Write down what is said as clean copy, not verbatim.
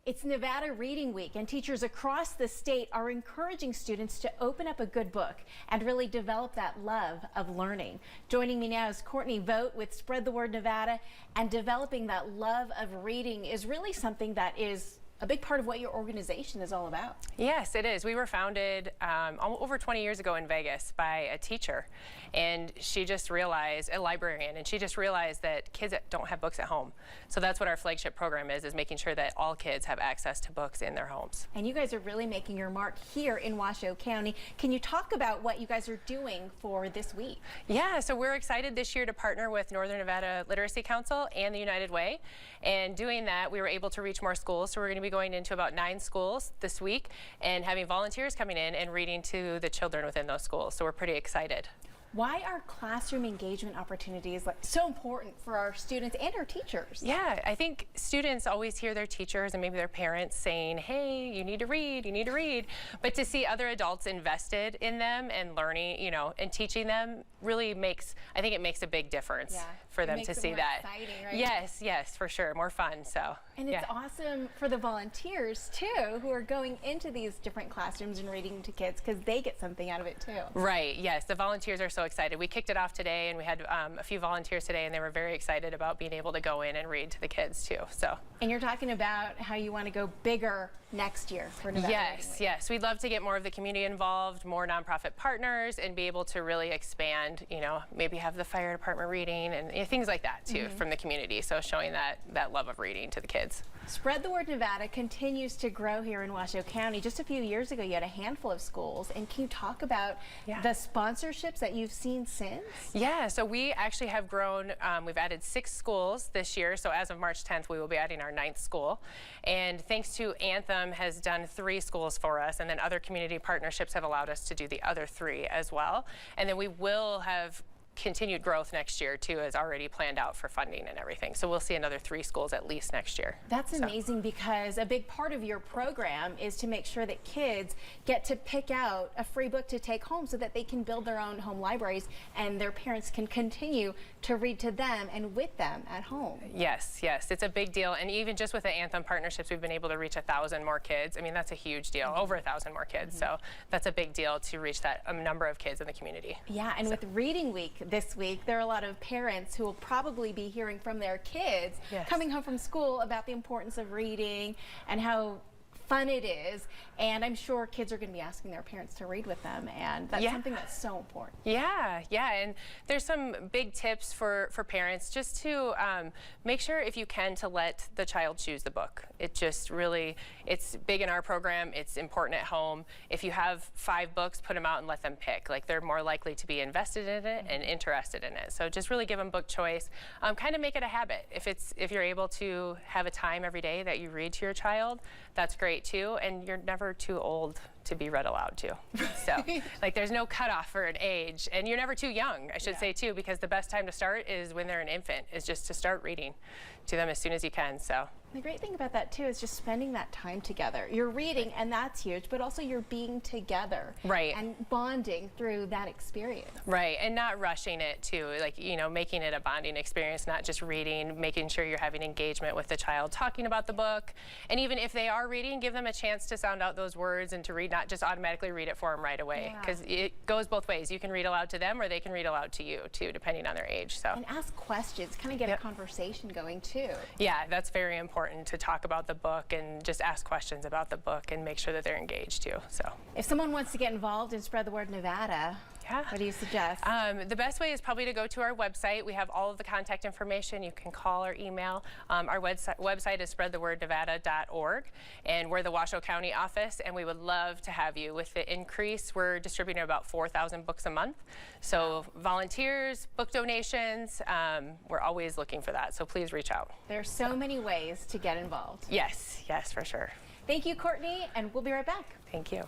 It's Nevada Reading Week, and teachers across the state are encouraging students to open up a good book and really develop that love of learning. Joining me now is Courtney Vogt with Spread the Word Nevada, and developing that love of reading is really something that is a big part of what your organization is all about. Yes, it is. We were founded over 20 years ago in Vegas by a teacher, and she just realized, a librarian, and she just realized that kids don't have books at home. So that's what our flagship program is making sure that all kids have access to books in their homes. And you guys are really making your mark here in Washoe County. Can you talk about what you guys are doing for this week? Yeah, so we're excited this year to partner with Northern Nevada Literacy Council and the United Way. And doing that, we were able to reach more schools. So we're going to be going into about 9 schools this week and having volunteers coming in and reading to the children within those schools. So we're pretty excited. Why are classroom engagement opportunities so important for our students and our teachers? Yeah, I think students always hear their teachers and maybe their parents saying, hey, you need to read, you need to read. But to see other adults invested in them and learning, and teaching them really makes, I think it makes a big difference for them to see that. Exciting, right? Yes, for sure. More fun, so. And it's awesome for the volunteers too, who are going into these different classrooms and reading to kids, because they get something out of it too. Right, yes, the volunteers are so excited. We kicked it off today, and we had a few volunteers today, and they were very excited about being able to go in and read to the kids too. So. And you're talking about how you want to go bigger next year for Nevada. Yes. We'd love to get more of the community involved, more nonprofit partners, and be able to really expand. Maybe have the fire department reading and things like that too from the community. So showing that love of reading to the kids. Spread the Word Nevada continues to grow here in Washoe County. Just a few years ago, you had a handful of schools. And can you talk about the sponsorships that you've seen since? Yeah, so we actually have grown. We've added 6 schools this year. So as of March 10th, we will be adding our 9th school. And thanks to Anthem has done 3 schools for us. And then other community partnerships have allowed us to do the other 3 as well. And then we will have continued growth next year too, is already planned out for funding and everything. So we'll see another 3 schools at least next year. That's amazing, because a big part of your program is to make sure that kids get to pick out a free book to take home so that they can build their own home libraries and their parents can continue to read to them and with them at home. Yes, it's a big deal. And even just with the Anthem partnerships, we've been able to reach 1,000 more kids. I mean, that's a huge deal, over 1,000 more kids. So that's a big deal to reach that number of kids in the community. Yeah, and with Reading Week this week, there are a lot of parents who will probably be hearing from their kids coming home from school about the importance of reading and how fun it is, and I'm sure kids are going to be asking their parents to read with them, and that's something that's so important. Yeah, and there's some big tips for parents just to make sure, if you can, to let the child choose the book. It just really, it's big in our program, it's important at home. If you have 5 books, put them out and let them pick. Like, they're more likely to be invested in it and interested in it. So just really give them book choice. Kind of make it a habit. If you're able to have a time every day that you read to your child, that's great too, and you're never too old to be read aloud to. So, like, there's no cutoff for an age, and you're never too young, I should say too, because the best time to start is when they're an infant, is just to start reading to them as soon as you can. So. The great thing about that too is just spending that time together. You're reading, and that's huge, but also you're being together. Right. And bonding through that experience. Right, and not rushing it too, like, making it a bonding experience, not just reading, making sure you're having engagement with the child, talking about the book, and even if they are reading, give them a chance to sound out those words and to read, not just automatically read it for them right away, because it goes both ways. You can read aloud to them, or they can read aloud to you too, depending on their age. So. And ask questions, kind of get a conversation going too. Yeah, that's very important, to talk about the book and just ask questions about the book and make sure that they're engaged too. So. If someone wants to get involved and Spread the Word Nevada, what do you suggest? The best way is probably to go to our website. We have all of the contact information. You can call or email. Our website is spreadthewordnevada.org, and we're the Washoe County office, and we would love to have you. With the increase, we're distributing about 4,000 books a month. So volunteers, book donations, we're always looking for that. So please reach out. There's so many ways to get involved. Yes, for sure. Thank you, Courtney, and we'll be right back. Thank you.